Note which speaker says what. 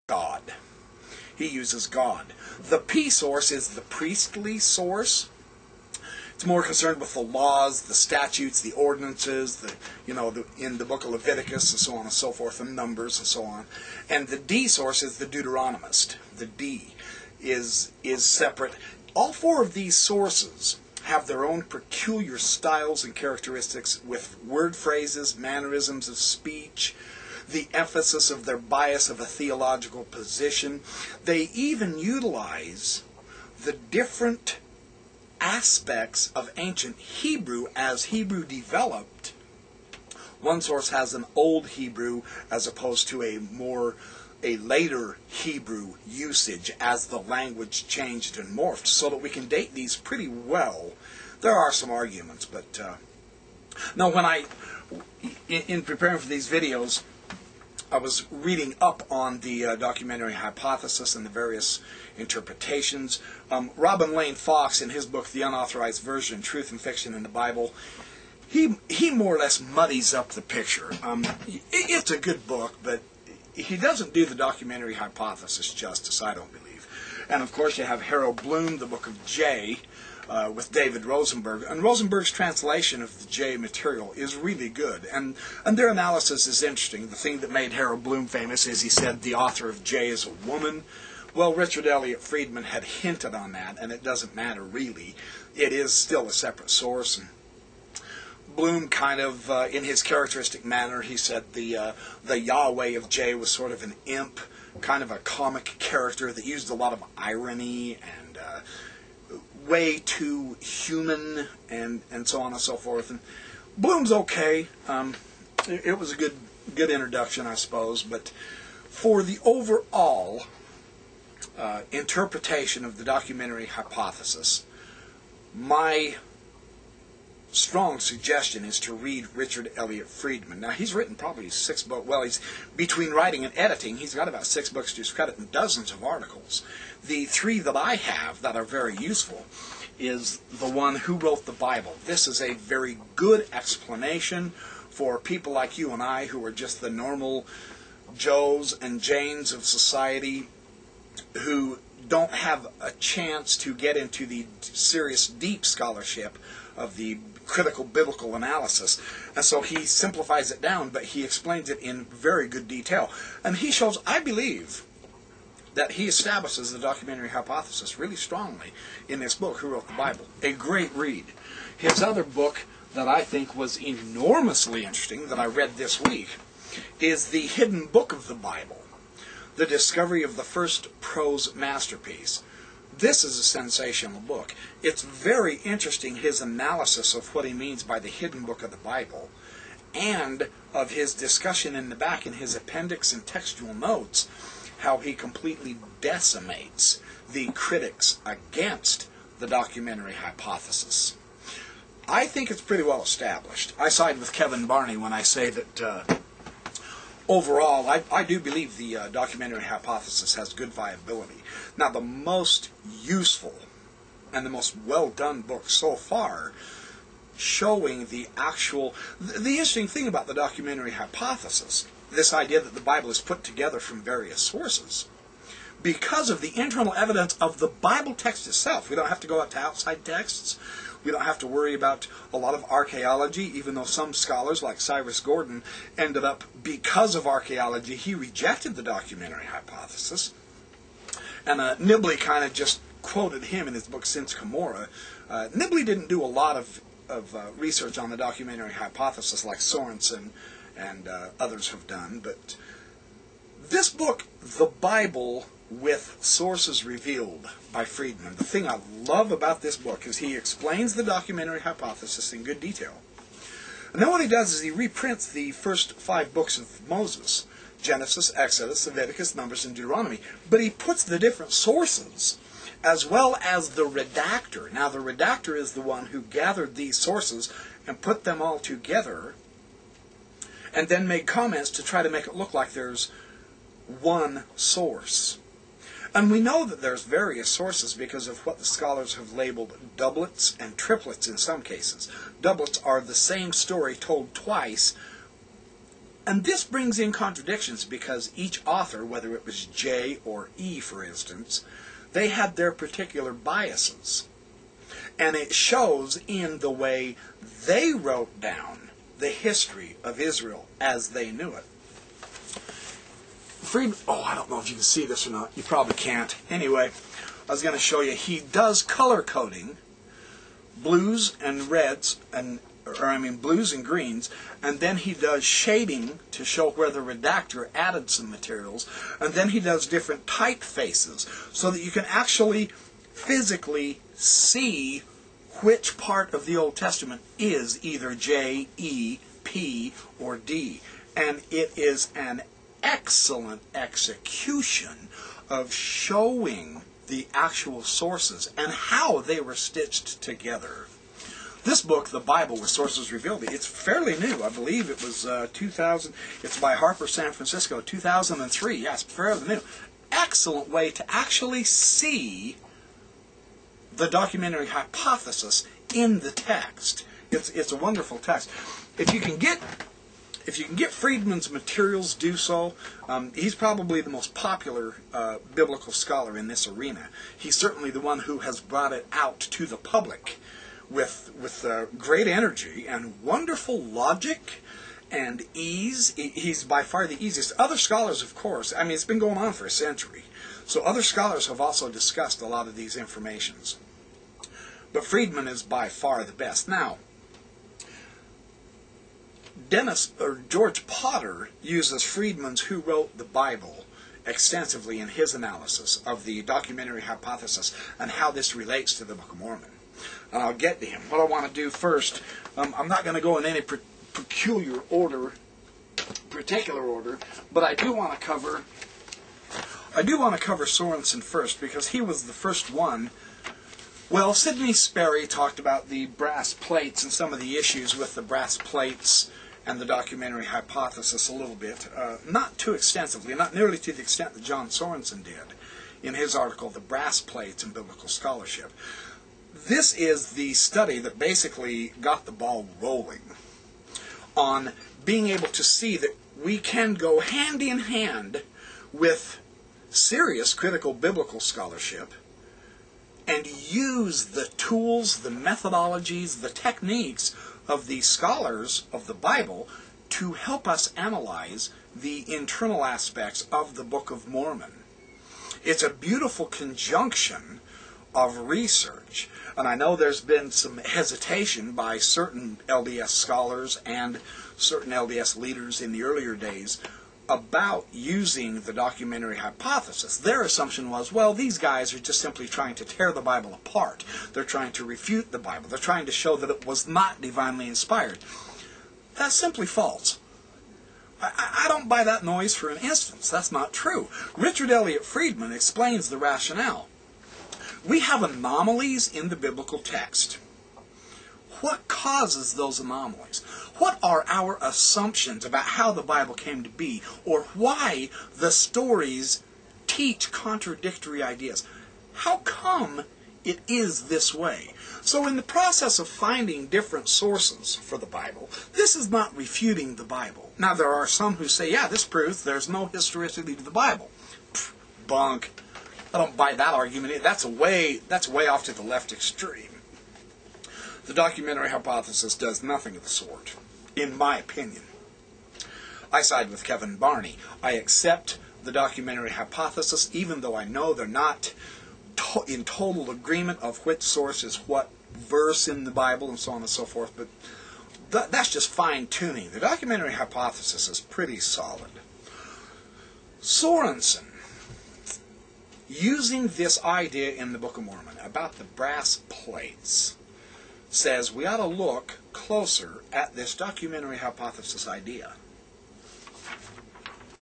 Speaker 1: God. He uses God. The P source is the priestly source. It's more concerned with the laws, the statutes, the ordinances, in the book of Leviticus and so on and so forth, and Numbers and so on. And the D source is the Deuteronomist. The D is separate. All four of these sources have their own peculiar styles and characteristics with word phrases, mannerisms of speech, the emphasis of their bias of a theological position. They even utilize the different aspects of ancient Hebrew as Hebrew developed. One source has an old Hebrew as opposed to a later Hebrew usage as the language changed and morphed, so that we can date these pretty well. There are some arguments, but no, when in preparing for these videos, I was reading up on the documentary hypothesis and the various interpretations. Robin Lane Fox, in his book, The Unauthorized Version, Truth and Fiction in the Bible, he more or less muddies up the picture. It's a good book, but he doesn't do the documentary hypothesis justice, I don't believe. And of course you have Harold Bloom, the book of J, with David Rosenberg. And Rosenberg's translation of the J material is really good. And their analysis is interesting. The thing that made Harold Bloom famous is he said the author of J is a woman. Well, Richard Elliot Friedman had hinted on that, and it doesn't matter really. It is still a separate source. And Bloom kind of, in his characteristic manner, he said the Yahweh of J was sort of an imp, kind of a comic character that used a lot of irony and way too human and so on and so forth. And Bloom's okay. It was a good introduction, I suppose, but for the overall interpretation of the documentary hypothesis, my strong suggestion is to read Richard Elliot Friedman. Now, he's written probably 6 books. Well, he's between writing and editing, he's got about 6 books to his credit and dozens of articles. The 3 that I have that are very useful is the one, Who Wrote the Bible? This is a very good explanation for people like you and I who are just the normal Joes and Janes of society who don't have a chance to get into the serious, deep scholarship of the critical biblical analysis. And so he simplifies it down, but he explains it in very good detail. And he shows, I believe, that he establishes the documentary hypothesis really strongly in this book, Who Wrote the Bible? A great read. His other book that I think was enormously interesting, that I read this week, is The Hidden Book of the Bible, The Discovery of the First Prose Masterpiece. This is a sensational book. It's very interesting, his analysis of what he means by the hidden book of the Bible, and of his discussion in the back in his appendix and textual notes, how he completely decimates the critics against the documentary hypothesis. I think it's pretty well established. I side with Kevin Barney when I say that overall, I do believe the documentary hypothesis has good viability. Now, the most useful and the most well-done book so far showing the actual... The interesting thing about the documentary hypothesis, this idea that the Bible is put together from various sources, because of the internal evidence of the Bible text itself. We don't have to go out to outside texts. We don't have to worry about a lot of archaeology, even though some scholars, like Cyrus Gordon, ended up, because of archaeology, he rejected the documentary hypothesis. And Nibley kind of just quoted him in his book, Since Cumorah. Nibley didn't do a lot of research on the documentary hypothesis like Sorensen and others have done, but this book, The Bible with Sources Revealed by Friedman, the thing I love about this book is he explains the documentary hypothesis in good detail. And then what he does is he reprints the first 5 books of Moses, Genesis, Exodus, Leviticus, Numbers, and Deuteronomy, but he puts the different sources as well as the redactor. Now, the redactor is the one who gathered these sources and put them all together and then made comments to try to make it look like there's one source. And we know that there's various sources because of what the scholars have labeled doublets and triplets in some cases. Doublets are the same story told twice And this brings in contradictions because each author, whether it was J or E, for instance, they had their particular biases. And it shows in the way they wrote down the history of Israel as they knew it. Friedman, I don't know if you can see this or not. You probably can't. Anyway, I was going to show you. He does color coding, blues and reds, blues and greens, and then he does shading to show where the redactor added some materials, and then he does different typefaces so that you can actually physically see which part of the Old Testament is either J, E, P, or D. And it is an excellent execution of showing the actual sources and how they were stitched together. This book, The Bible with Sources Revealed, it's fairly new. I believe it was 2000. It's by Harper San Francisco, 2003. Yes, fairly new. Excellent way to actually see the documentary hypothesis in the text. It's a wonderful text. If you can get Friedman's materials, do so. He's probably the most popular biblical scholar in this arena. He's certainly the one who has brought it out to the public with great energy and wonderful logic and ease. He's by far the easiest. Other scholars, of course, it's been going on for a century. So other scholars have also discussed a lot of these informations. But Friedman is by far the best. Now, George Potter uses Friedman's Who Wrote the Bible extensively in his analysis of the documentary hypothesis and how this relates to the Book of Mormon. And I'll get to him. What I want to do first, I'm not going to go in any particular order, but I do want to cover Sorensen first because he was the first one. Well, Sidney Sperry talked about the brass plates and some of the issues with the brass plates and the documentary hypothesis a little bit. Not too extensively, not nearly to the extent that John Sorensen did in his article, The Brass Plates in Biblical Scholarship. This is the study that basically got the ball rolling on being able to see that we can go hand in hand with serious critical biblical scholarship and use the tools, the methodologies, the techniques of the scholars of the Bible to help us analyze the internal aspects of the Book of Mormon. It's a beautiful conjunction of research, and I know there's been some hesitation by certain LDS scholars and certain LDS leaders in the earlier days about using the documentary hypothesis. Their assumption was, well, these guys are just simply trying to tear the Bible apart. They're trying to refute the Bible. They're trying to show that it was not divinely inspired. That's simply false. I don't buy that noise for an instance. That's not true. Richard Elliot Friedman explains the rationale. We have anomalies in the biblical text. What causes those anomalies? What are our assumptions about how the Bible came to be, or why the stories teach contradictory ideas? How come it is this way? So in the process of finding different sources for the Bible, this is not refuting the Bible. Now there are some who say, yeah, this proves there's no historicity to the Bible. Pfft, bunk. I don't buy that argument. That's way off to the left extreme. The documentary hypothesis does nothing of the sort, in my opinion. I side with Kevin Barney. I accept the documentary hypothesis, even though I know they're not in total agreement of which source is what verse in the Bible and so on and so forth, but that's just fine-tuning. The documentary hypothesis is pretty solid. Sorensen, using this idea in the Book of Mormon about the brass plates, says we ought to look closer at this documentary hypothesis idea.